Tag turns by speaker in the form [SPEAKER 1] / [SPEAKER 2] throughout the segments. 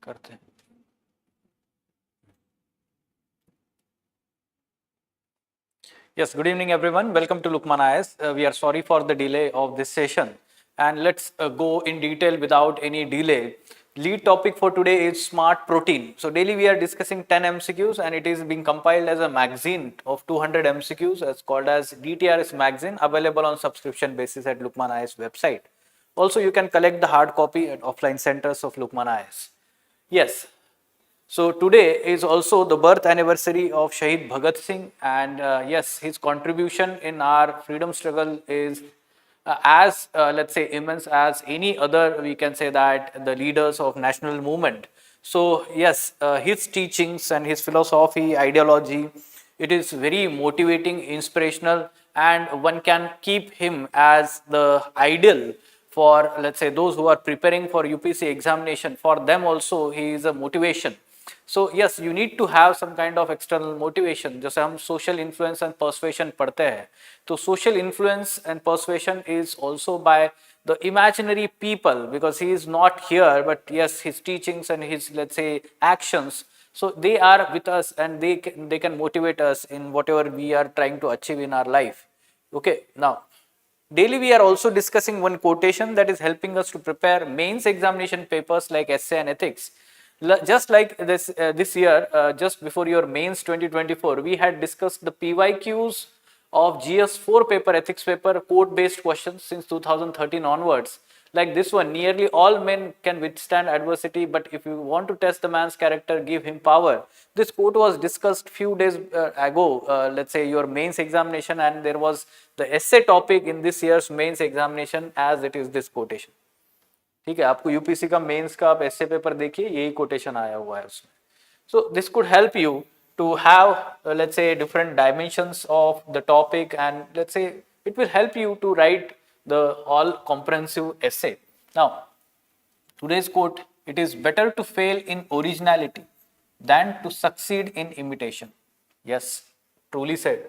[SPEAKER 1] करते हैं। Yes, good evening everyone. Welcome to Lukmaan IAS. We are sorry for the delay of this session, and let's go in detail without any delay. Lead topic for today is smart protein. So daily we are discussing 10 MCQs, and it is being compiled as a magazine of 200 MCQs as called as DTRS magazine, available on subscription basis at Lukmaan IAS website. Also, you can collect the hard copy at offline centers of Lukmaan IAS. Yes. So today is also the birth anniversary of Shahid Bhagat Singh, and yes, his contribution in our freedom struggle is as let's say immense as any other, we can say that, the leaders of national movement. So yes, his teachings and his philosophy, ideology, it is very motivating, inspirational, and one can keep him as the ideal for, let's say, those who are preparing for UPSC examination. For them also he is a motivation. So yes, you need to have some kind of external motivation. जैसे हम social influence and persuasion पढ़ते हैं, तो social influence and persuasion is also by the imaginary people, because he is not here, but yes, his teachings and his, let's say, actions, so they are with us, and they can motivate us in whatever we are trying to achieve in our life. Okay, now daily we are also discussing one quotation that is helping us to prepare mains examination papers like essay and ethics. Just like this year, just before your mains 2024, we had discussed the PYQs of GS4 paper, ethics paper, quote based questions since 2013 onwards. Like this one, nearly all men can withstand adversity, but if you want to test the man's character, give him power. This quote was discussed few days ago, let's say your mains examination, and there was the essay topic in this year's mains examination as it is this quotation. ठीक है, आपको UPC का mains का आप S A paper देखिए, यही quotation आया हुआ है उसमें. So this could help you to have, let's say, different dimensions of the topic, and let's say it will help you to write the all comprehensive essay. Now today's quote: it is better to fail in originality than to succeed in imitation. Yes, truly said.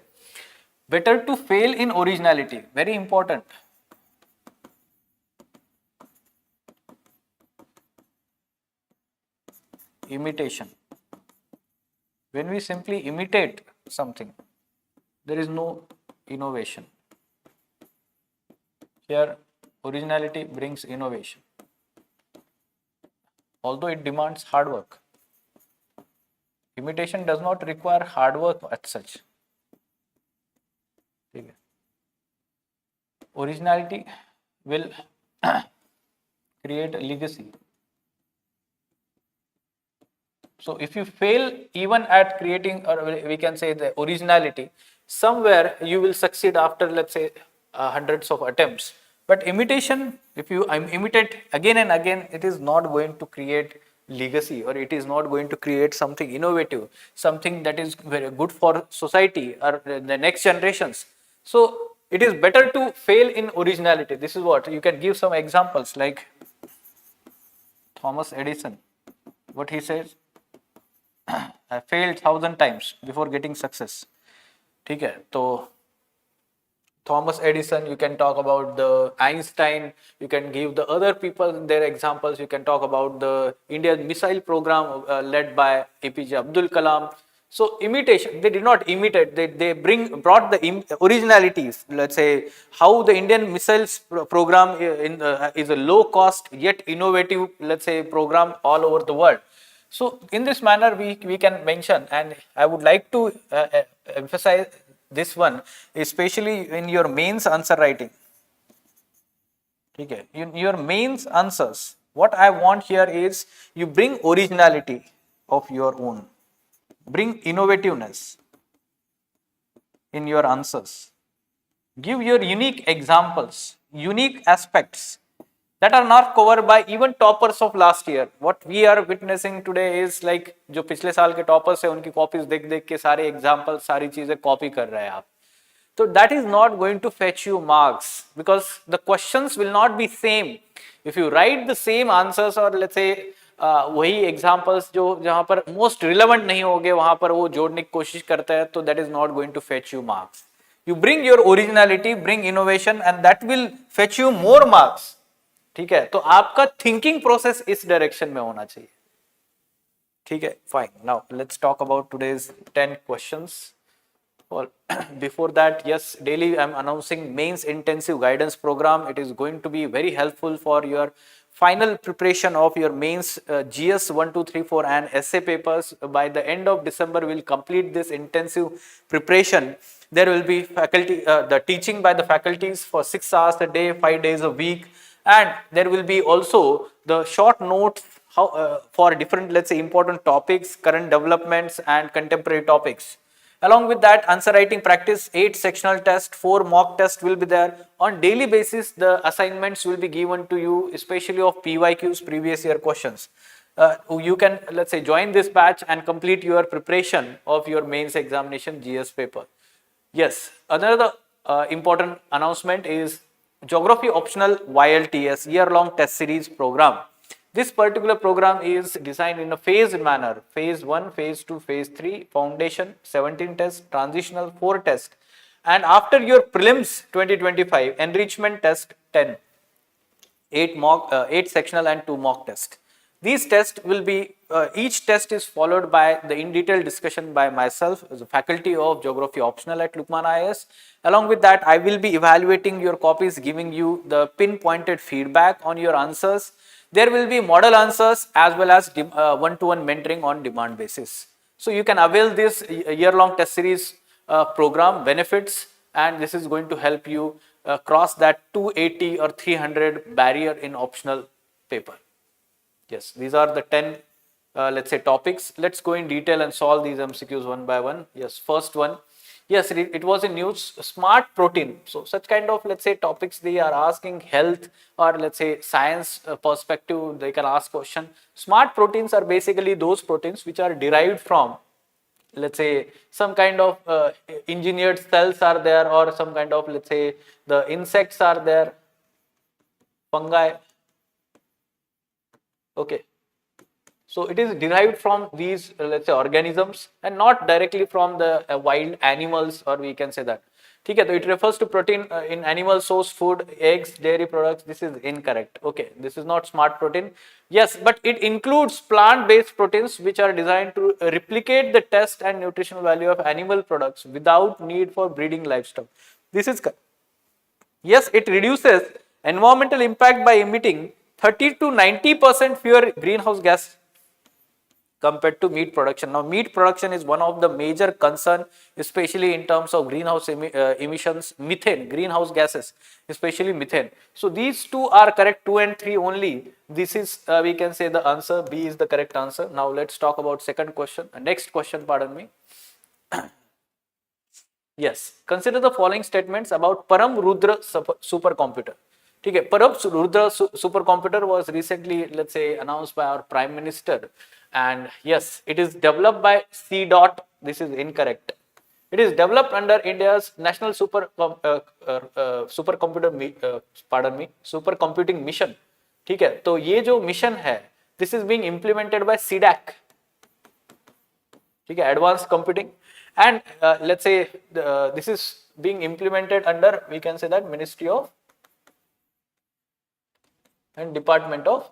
[SPEAKER 1] Better to fail in originality, very important. Imitation. When we simply imitate something, there is no innovation. Here, originality brings innovation, although it demands hard work. Imitation does not require hard work as such. Originality will create a legacy. So if you fail even at creating, or we can say the originality, somewhere you will succeed after, let's say, hundreds of attempts. But imitation, if you imitate again and again, it is not going to create legacy, or it is not going to create something innovative, something that is very good for society or the next generations. So it is better to fail in originality. This is what you can give some examples, like Thomas Edison, what he says: I failed 1,000 times before getting success. ठीक है, तो Thomas Edison, you can talk about the Einstein, you can give the other people their examples, you can talk about the Indian missile program led by APJ Abdul Kalam. So imitation, they did not imitate, they brought the originalities. Let's say how the Indian missiles program is a low cost yet innovative, let's say, program all over the world. So in this manner we can mention, and I would like to emphasize this one, especially in your mains answer writing. Okay, in your mains answers, what I want here is you bring originality of your own, bring innovativeness in your answers, give your unique examples, unique aspects that are not covered by even toppers of last year. What we are witnessing today is like, जो पिछले साल के toppers है, उनकी copies देख के सारे examples, सारी चीजें copy कर रहे हैं आप. So that is not going to fetch you marks, because the questions will not be same. If you write the same answers, or let's say वही examples जो जहाँ पर most relevant नहीं होंगे, वहाँ पर वो जोड़ने की कोशिश करता है, तो that is not going to fetch you marks. You bring your originality, bring innovation, and that will fetch you more marks. ठीक है, तो आपका थिंकिंग प्रोसेस इस डायरेक्शन में होना चाहिए. ठीक है, fine. Now let's talk about today's 10 questions. Well, before that, yes, daily I'm announcing mains intensive guidance program. It is going to be very helpful for your final preparation of your mains GS 1, 2, 3, 4 and essay papers. By the end of December, we'll complete this intensive preparation. There will be faculty, the teaching by the faculties for 6 hours a day, 5 days a week, and there will be also the short notes how, for different, let's say, important topics, current developments and contemporary topics. Along with that, answer writing practice, 8 sectional tests, 4 mock tests will be there. On daily basis, the assignments will be given to you, especially of PYQs, previous year questions. You can, let's say, join this batch and complete your preparation of your mains examination GS paper. Yes, another important announcement is Geography Optional YLTS, year-long test series program. This particular program is designed in a phased manner. Phase 1, Phase 2, Phase 3, Foundation, 17 tests, Transitional, 4 tests. And after your Prelims 2025, Enrichment test 10, 8 sectional and 2 mock tests. These tests will be, each test is followed by the in detail discussion by myself as a faculty of Geography Optional at Lukmaan IAS. Along with that, I will be evaluating your copies, giving you the pinpointed feedback on your answers. There will be model answers as well as one-to-one mentoring on demand basis. So you can avail this year-long test series program benefits, and this is going to help you cross that 280 or 300 barrier in optional paper. Yes, these are the 10, let's say, topics. Let's go in detail and solve these MCQs one by one. Yes, first one. Yes, it was in news, smart protein. So such kind of, let's say, topics they are asking health or let's say science perspective, they can ask question. Smart proteins are basically those proteins which are derived from, let's say, some kind of engineered cells are there, or some kind of, let's say, the insects are there, fungi. Okay. So it is derived from these, let's say, organisms and not directly from the wild animals, or we can say that. Okay, so it refers to protein in animal source food, eggs, dairy products. This is incorrect. Okay, this is not smart protein. Yes, but it includes plant-based proteins which are designed to replicate the taste and nutritional value of animal products without need for breeding livestock. This is correct. Yes, it reduces environmental impact by emitting 30 to 90% fewer greenhouse gas compared to meat production. Now, meat production is one of the major concern, especially in terms of greenhouse emissions, methane, greenhouse gases, especially methane. So these two are correct, 2 and 3 only. This is, we can say the answer, B is the correct answer. Now let's talk about second question, next question, pardon me. Yes, consider the following statements about Param Rudra supercomputer. Okay, Param Rudra supercomputer was recently, let's say, announced by our Prime Minister, and yes, it is developed by C. This is incorrect. It is developed under India's National supercomputing mission. ठीक है, तो ये जो mission है, this is being implemented by CDAC. ठीक है, Advanced Computing, and let's say this is being implemented under, we can say that, Ministry of and Department of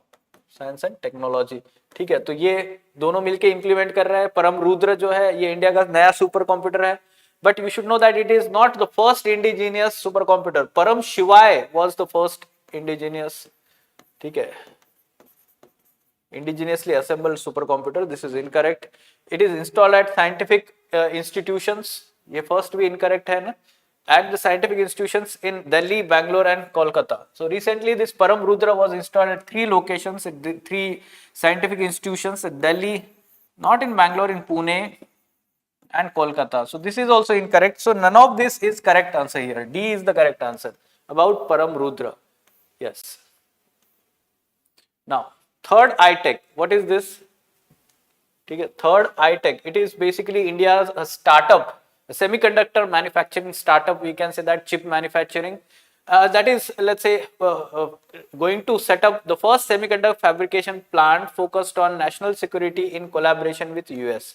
[SPEAKER 1] Science and Technology. ठीक है, तो ये दोनों मिलके इंप्लीमेंट कर रहा है. परम रुद्र जो है ये इंडिया का नया सुपर कंप्यूटर है, but you should know that it is not the first indigenous super computer. परम शिवाय वाज द फर्स्ट इंडिजीनियस, ठीक है, indigenously assembled supercomputer. This is incorrect. It is installed at scientific institutions. ये first भी incorrect है ना, at the scientific institutions in Delhi, Bangalore and Kolkata. So recently this Param Rudra was installed at 3 locations, at 3 scientific institutions at Delhi, not in Bangalore, in Pune and Kolkata. So this is also incorrect. So none of this is correct answer here. D is the correct answer about Param Rudra. Yes. Now, third iTech, what is this? Okay, third iTech, it is basically India's startup, a semiconductor manufacturing startup, we can say that, chip manufacturing, that is, let's say, going to set up the first semiconductor fabrication plant focused on national security in collaboration with US.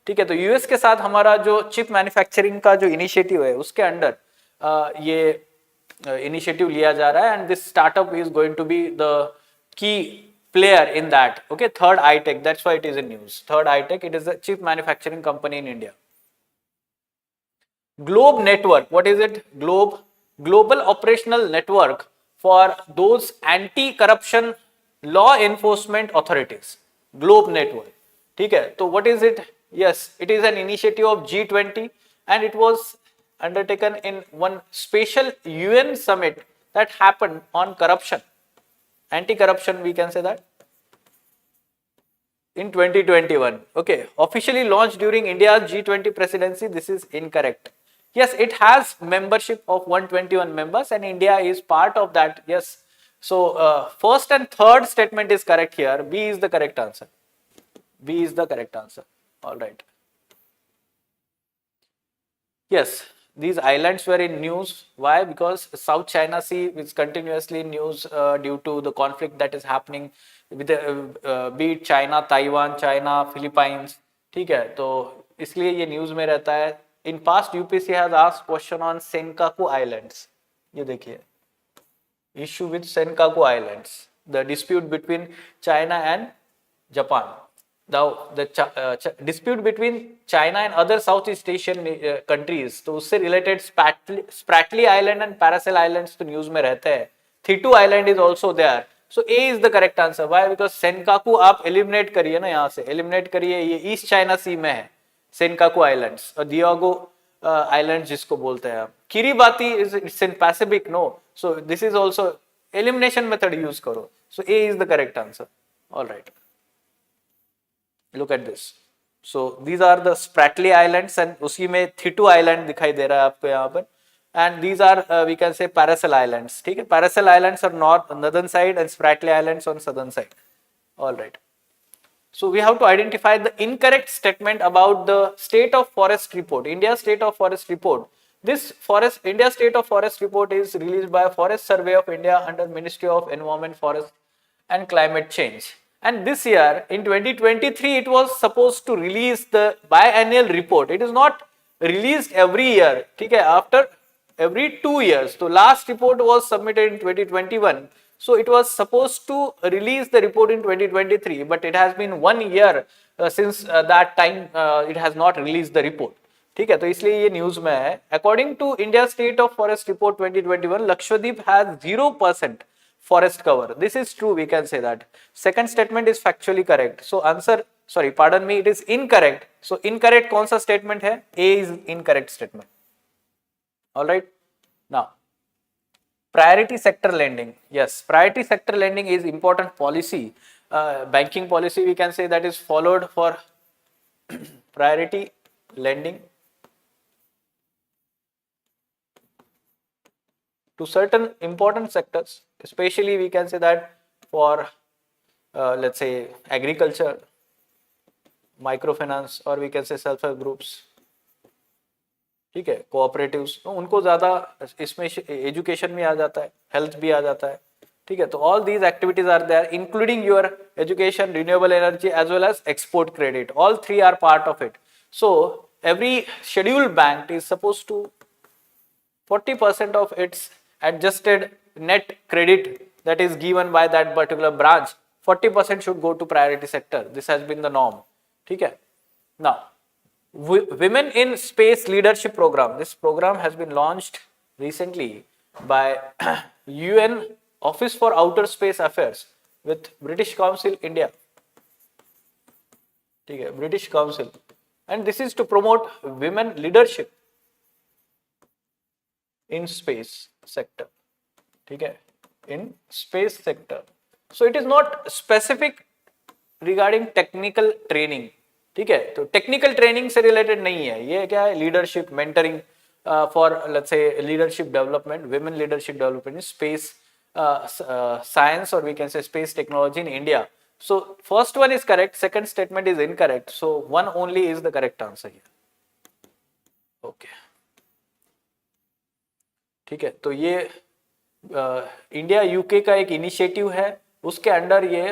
[SPEAKER 1] ठीक है, तो US के साथ हमारा जो chip manufacturing का जो initiative है उसके अंडर ये इनिशिएटिव लिया जा रहा है, and this startup is going to be the key player in that. Okay, third iTech, that's why it is in news. Third iTech, it is a chip manufacturing company in India. Globe Network, what is it? Global Operational Network for those anti-corruption law enforcement authorities. Globe Network. ठीक है, तो what is it? Yes, it is an initiative of G20 and it was undertaken in one special UN summit that happened on corruption. Anti-corruption, we can say that. In 2021. Okay, officially launched during India's G20 presidency. This is incorrect. Yes, it has membership of 121 members and India is part of that. Yes. So, first and third statement is correct here. B is the correct answer. B is the correct answer. All right. Yes, these islands were in news. Why? Because South China Sea is continuously in news due to the conflict that is happening with the, be it China, Taiwan, China, Philippines. ठीक है, तो इसलिए ये news में रहता है. In past, UPSC has asked question on Senkaku Islands. ये देखिए, issue with Senkaku Islands, the dispute between China and Japan. Now, the dispute between China and other Southeast Asian countries, तो उससे related Spratly Island and Paracel Islands तो news में रहते हैं. Thitu Island is also there. So A is the correct answer. Why? Because Senkaku आप eliminate करिए ना, यहाँ से eliminate करिए, ये East China Sea में है. Senkaku Islands और Diago Islands जिसको बोलते हैं. Kiribati is it's in Pacific, no. So this is also elimination method use करो. So A is the correct answer. All right. Look at this. So these are the Spratly Islands and उसी में Thitu Island दिखाई दे रहा है आपको यहाँ पर. And these are we can say Paracel Islands. ठीक है, Paracel Islands are northern side and Spratly Islands on southern side. All right. So we have to identify the incorrect statement about the state of forest report. India state of forest report. This India state of forest report is released by Forest Survey of India under Ministry of Environment, Forest and Climate Change. And this year in 2023 it was supposed to release the biannual report. It is not released every year. ठीक है, after every 2 years. So last report was submitted in 2021. So it was supposed to release the report in 2023, but it has been 1 year since that time it has not released the report. ठीक है, तो इसलिए ये news में है. According to India State of Forest Report 2021, Lakshadweep has 0% forest cover. This is true, we can say that. Second statement is factually correct. So answer, sorry, pardon me, it is incorrect. So incorrect कौन सा statement है? A is incorrect statement. All right. Now, priority sector lending. Yes, priority sector lending is important policy. Banking policy, we can say, that is followed for priority lending to certain important sectors, especially we can say that for let's say agriculture, microfinance, or we can say self-help groups. ठीक है, cooperatives, तो उनको ज़्यादा इसमें education में आ जाता है, health भी आ जाता है. ठीक है, तो all these activities are there including your education, renewable energy as well as export credit. All three are part of it. So every scheduled bank is supposed to 40% of its adjusted net credit that is given by that particular branch, 40% should go to priority sector. This has been the norm. Okay. Now, Women in Space Leadership Program. This program has been launched recently by UN Office for Outer Space Affairs with British Council India. Okay, British Council. And this is to promote women leadership in space sector. Okay, in space sector. So it is not specific regarding technical training. ठीक है, तो technical training से related नहीं है ये. क्या है? Leadership mentoring for let's say leadership development, women leadership development in space science और we can say space technology in India. So first one is correct, second statement is incorrect. So one only is the correct answer here. Okay, ठीक है. तो ये India UK का एक initiative है, उसके under ये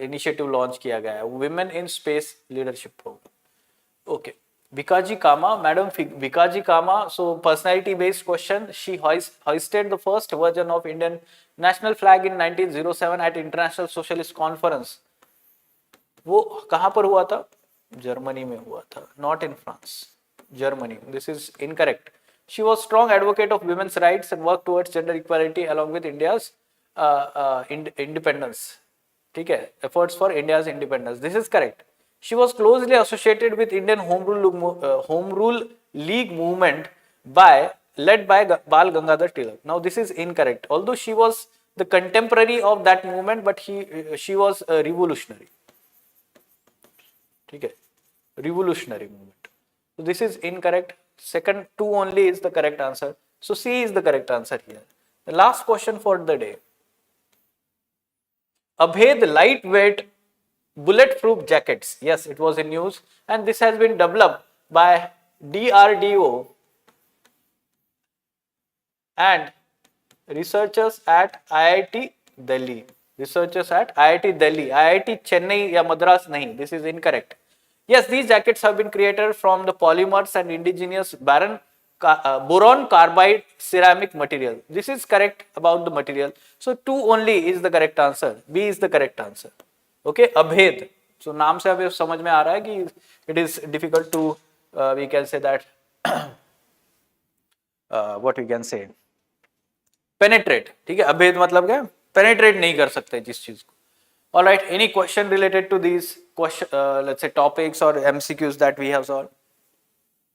[SPEAKER 1] इनिशिएटिव लॉन्च किया गया है, women in space leadership programme. Okay, Bikaji Kama, Madam Bikaji Kama. So personality-based question. She hoisted the first version of Indian national flag in 1907 at International Socialist Conference. वो कहाँ पर हुआ था? Germany में हुआ था, not in France. Germany. This is incorrect. She was strong advocate of women's rights and worked towards gender equality along with India's independence. ठीक है, efforts for India's independence. This is correct. She was closely associated with Indian Home Rule League movement led by Bal Gangadhar Tilak. Now this is incorrect. Although she was the contemporary of that movement, but she was a revolutionary. ठीक है, revolutionary movement. So this is incorrect. Second two only is the correct answer. So C is the correct answer here. The last question for the day. Abhed lightweight bulletproof jackets. Yes, it was in news, and this has been developed by DRDO and researchers at IIT Delhi. Researchers at IIT Delhi. IIT Chennai या Madras नहीं. This is incorrect. Yes, these jackets have been created from the polymers and indigenous boron carbide ceramic material. This is correct about the material. So 2 only is the correct answer. B is the correct answer. Okay, Abhed. So नाम से अभी समझ में आ रहा है कि it is difficult to we can say that what we can say penetrate. ठीक है, अभेद मतलब क्या? Penetrate नहीं कर सकते जिस चीज को. All right, any question related to these question, let's say topics or MCQs that we have solved?